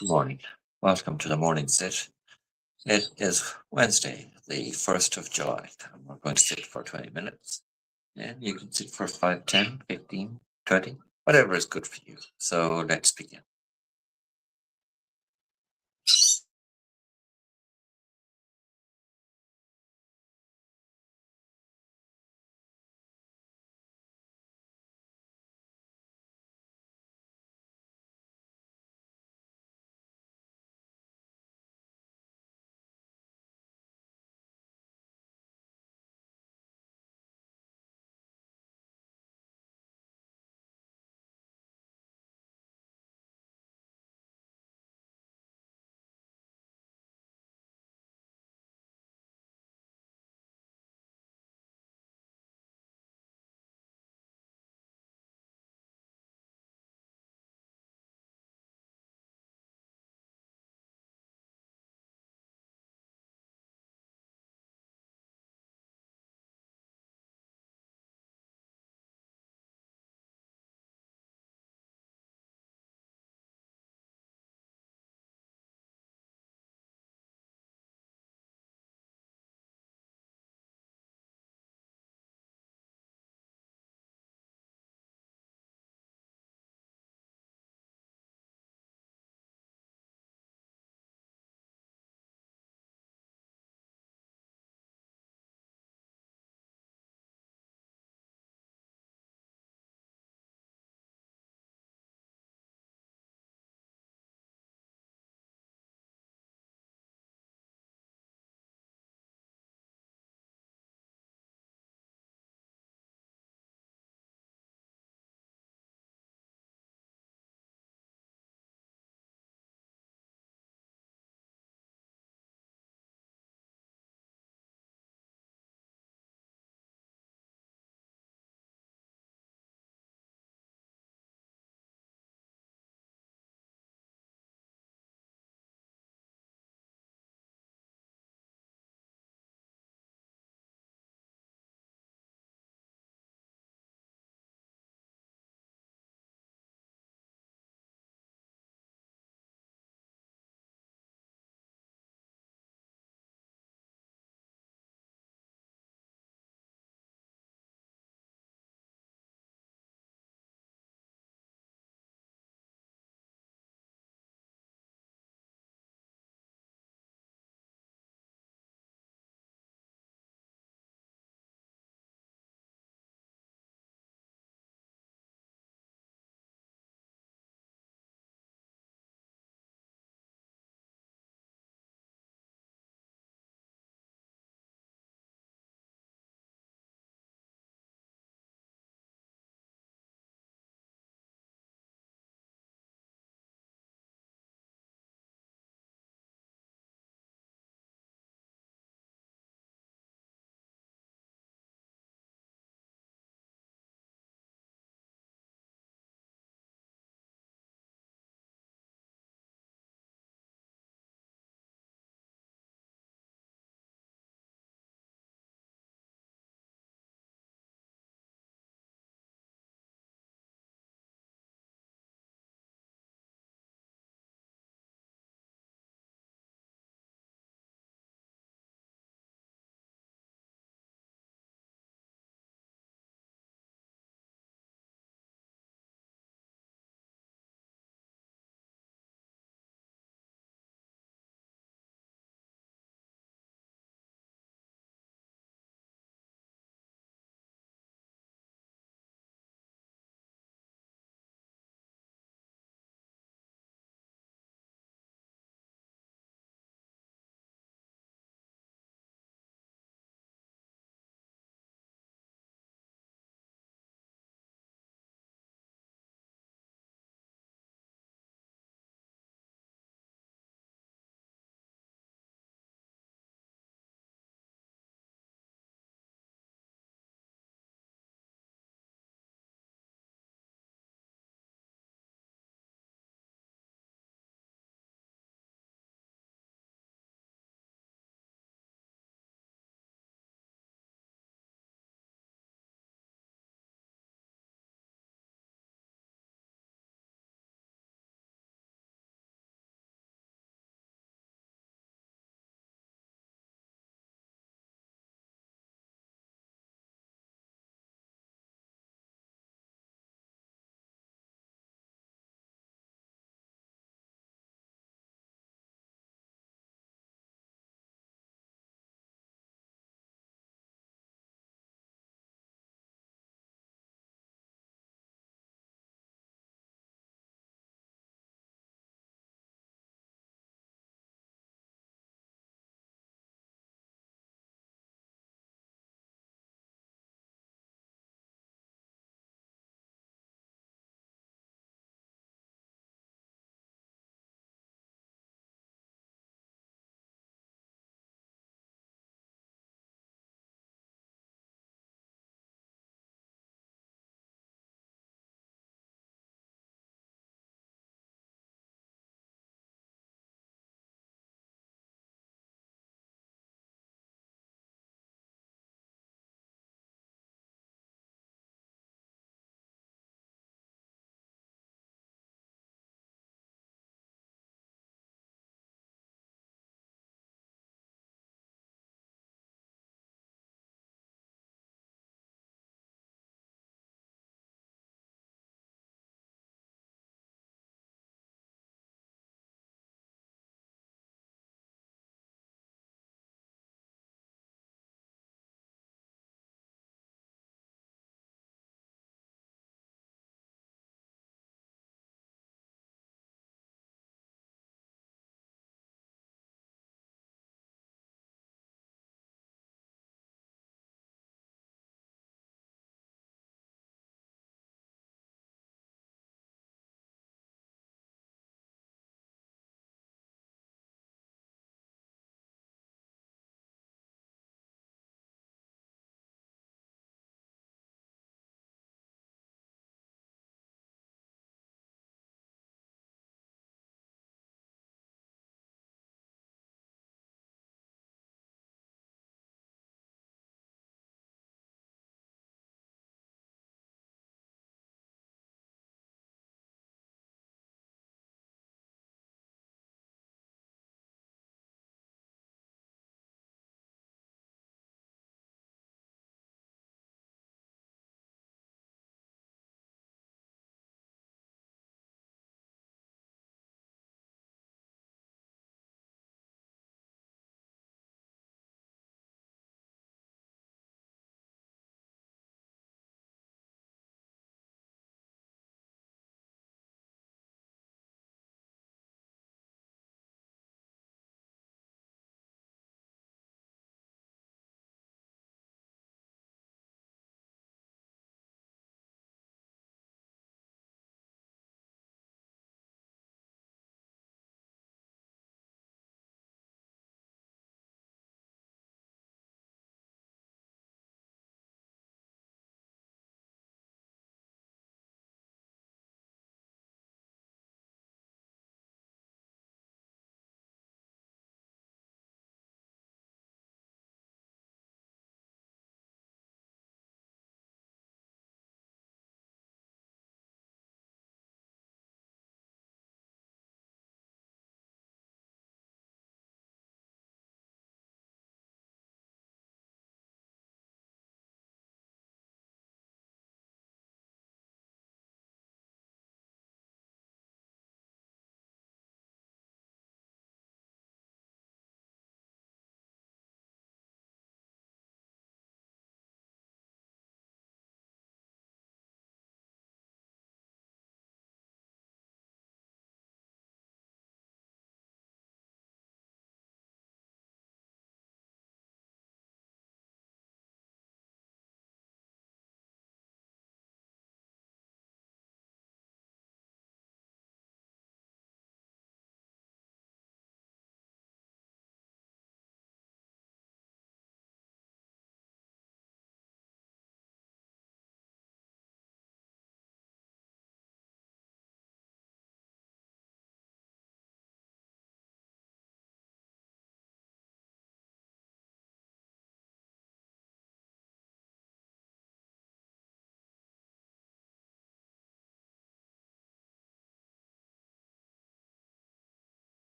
Good morning. Welcome to the morning sit. It is Wednesday, the 1st of July, and we're going to sit for 20 minutes. And you can sit for 5, 10, 15, 20, whatever is good for you. So let's begin.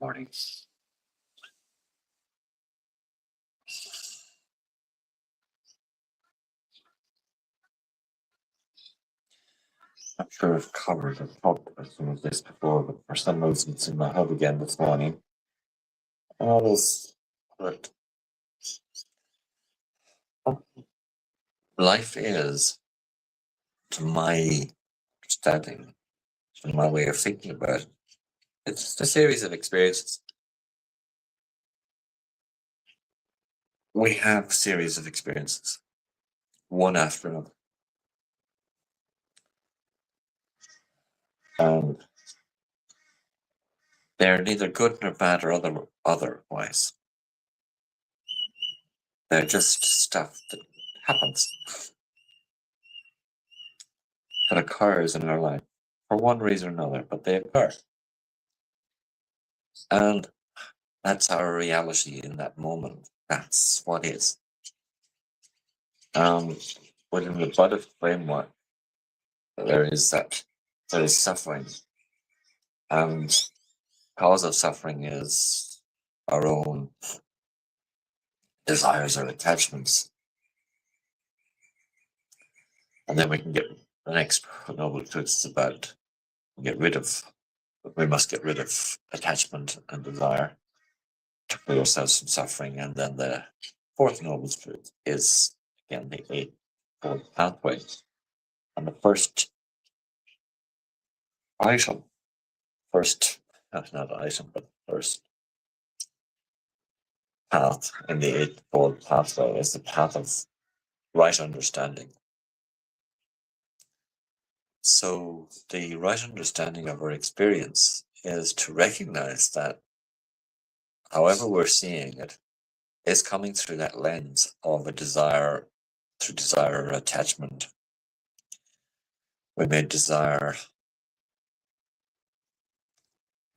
Morning. I'm sure I've covered or talked about some of this before, but for some reason it's in my head again this morning. That is that life is, to my understanding, to my way of thinking about it, it's a series of experiences. We have a series of experiences, one after another. And they're neither good nor bad or otherwise. They're just stuff that happens, that occurs in our life for one reason or another, but they occur. And that's our reality in that moment. That's what is. Within the Buddhist framework, there is suffering, and cause of suffering is our own desires or attachments. And then we can get the next noble truth is about we must get rid of attachment and desire to free ourselves from suffering. And then the fourth noble truth is again the eightfold pathway. And the first item, not item, but first path in the eightfold pathway is the path of right understanding. So the right understanding of our experience is to recognize that however we're seeing it is coming through that lens of a desire, through desire or attachment. We may desire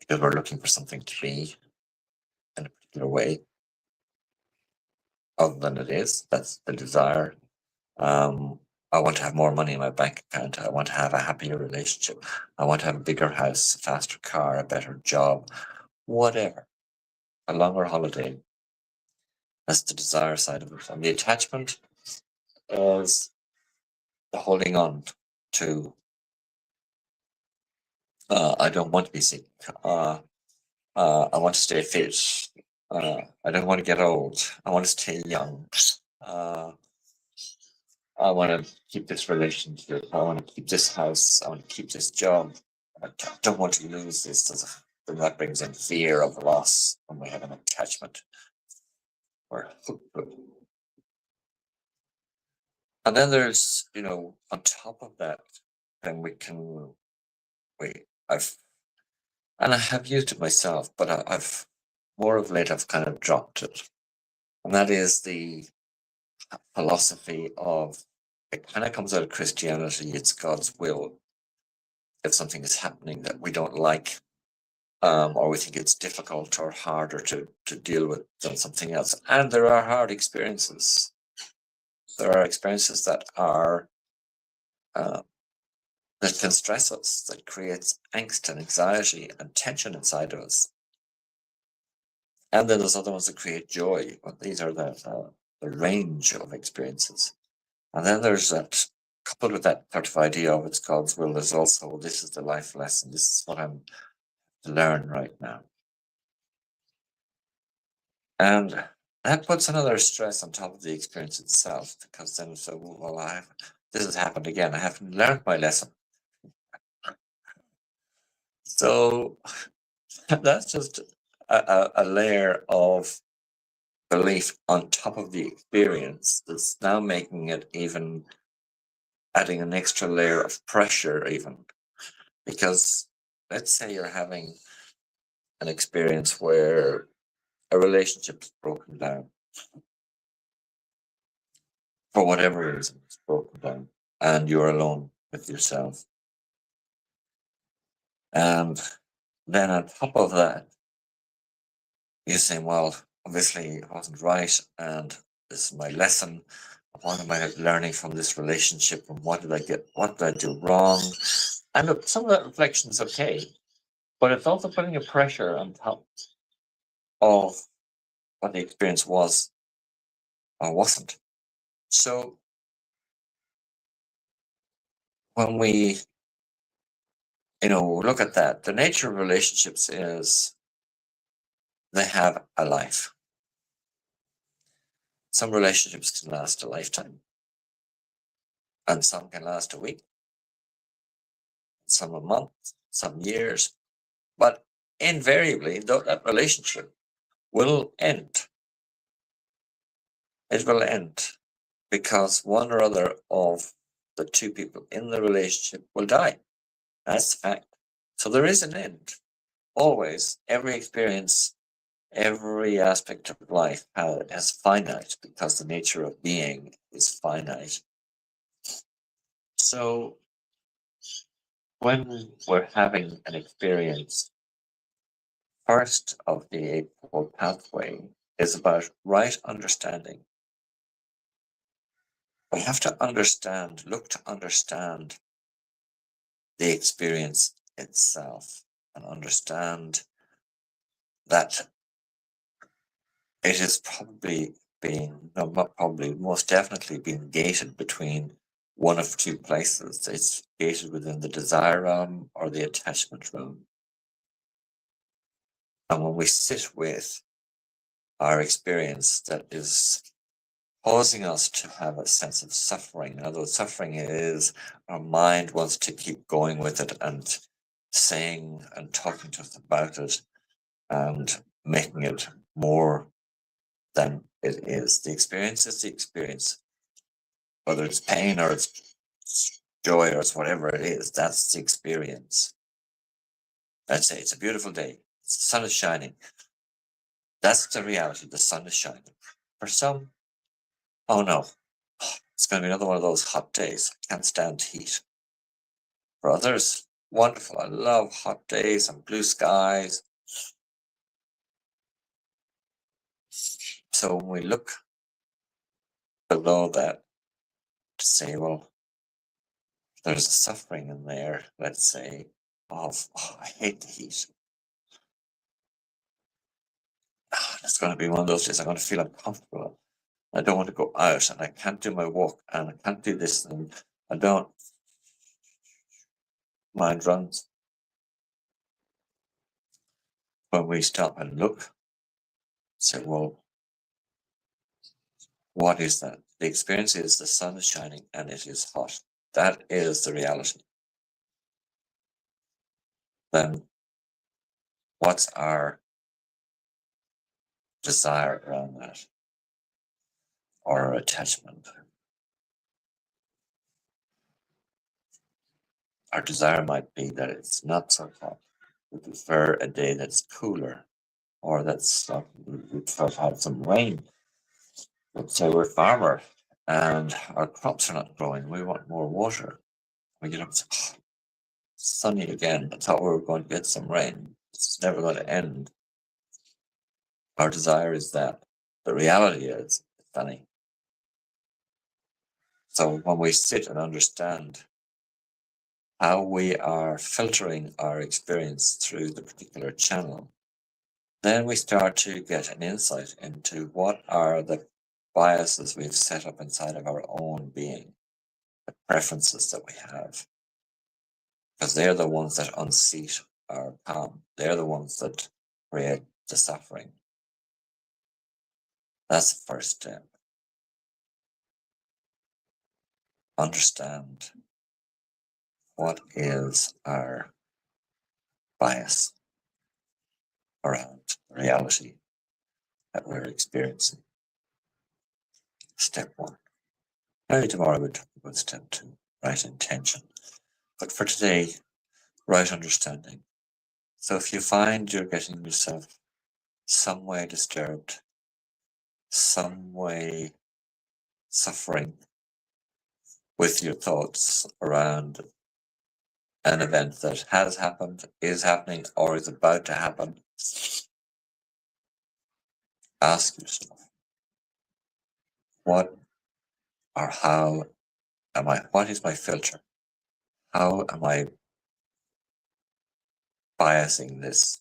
because we're looking for something to be in a particular way other than it is. That's the desire. I want to have more money in my bank account. I want to have a happier relationship. I want to have a bigger house, a faster car, a better job, whatever. A longer holiday. That's the desire side of it. And the attachment is the holding on to, I don't want to be sick. I want to stay fit. I don't want to get old. I want to stay young. I want to keep this relationship. I want to keep this house. I want to keep this job. I don't want to lose this. Then that brings in fear of loss when we have an attachment. And then there's, on top of that, then I have used it myself, but I've more of late, I've kind of dropped it. And that is the philosophy of, it kind of comes out of Christianity, it's God's will. If something is happening that we don't like, or we think it's difficult or harder to deal with than something else. And there are hard experiences. There are experiences that are that can stress us, that creates angst and anxiety and tension inside of us. And then there's other ones that create joy. But these are the range of experiences. And then there's that, coupled with that sort of idea of it's God's will, there's also, this is the life lesson. This is what I'm to learn right now. And that puts another stress on top of the experience itself, because then it's this has happened again. I haven't learned my lesson. So that's just a layer of belief on top of the experience that's now making it even adding an extra layer of pressure, even because let's say you're having an experience where a relationship is broken down for whatever reason, it's broken down, and you're alone with yourself. And then on top of that, you're saying, well, obviously it wasn't right, and this is my lesson. What am I learning from this relationship? And what did I do wrong? And look, some of that reflection is okay, but it's also putting a pressure on top of what the experience was or wasn't. So when we, look at that, the nature of relationships is they have a life. Some relationships can last a lifetime, and some can last a week, some a month, some years, but invariably, that relationship will end. It will end because one or other of the two people in the relationship will die. That's the fact. So there is an end. Always, every experience, every aspect of life has finite because the nature of being is finite. So when we're having an experience, first of the Eightfold Pathway is about right understanding. We have to look to understand the experience itself and understand that it is probably being, no, not probably, most definitely being gated between one of two places. It's gated within the desire realm or the attachment realm. And when we sit with our experience that is causing us to have a sense of suffering, in other words, suffering is our mind wants to keep going with it and saying and talking to us about it and making it more than it is. The experience is the experience. Whether it's pain or it's joy or it's whatever it is, that's the experience. Let's say it's a beautiful day. The sun is shining. That's the reality. The sun is shining. For some, oh no, it's going to be another one of those hot days. I can't stand heat. For others, wonderful. I love hot days and blue skies. So when we look below that to say, well, there's a suffering in there, let's say, of, I hate the heat. It's going to be one of those days I'm going to feel uncomfortable. I don't want to go out and I can't do my walk and I can't do this and I don't mind runs. When we stop and look, say, well, what is that? The experience is the sun is shining and it is hot. That is the reality. Then what's our desire around that or our attachment? Our desire might be that it's not so hot. We prefer a day that's cooler or that's we prefer to have some rain. Let's say we're a farmer and our crops are not growing. We want more water. We get up and say, oh, sunny again. I thought we were going to get some rain. It's never going to end. Our desire is that. The reality is sunny. So when we sit and understand how we are filtering our experience through the particular channel, then we start to get an insight into what are the biases we've set up inside of our own being, the preferences that we have, because they're the ones that unseat our calm. They're the ones that create the suffering. That's the first step. Understand what is our bias around reality that we're experiencing. Step one. Maybe tomorrow we'll talk about step two, right intention. But for today, right understanding. So if you find you're getting yourself some way disturbed, some way suffering with your thoughts around an event that has happened, is happening, or is about to happen, ask yourself, what or how what is my filter? How am I biasing this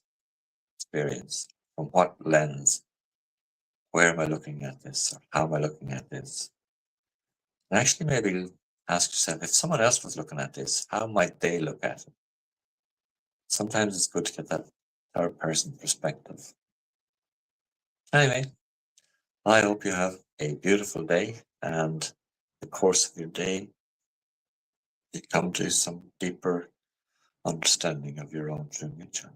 experience? From what lens? Where am I looking at this? Or how am I looking at this? And actually, maybe ask yourself, if someone else was looking at this, how might they look at it? Sometimes it's good to get that third person perspective. Anyway, I hope you have a beautiful day, and the course of your day, you come to some deeper understanding of your own true nature.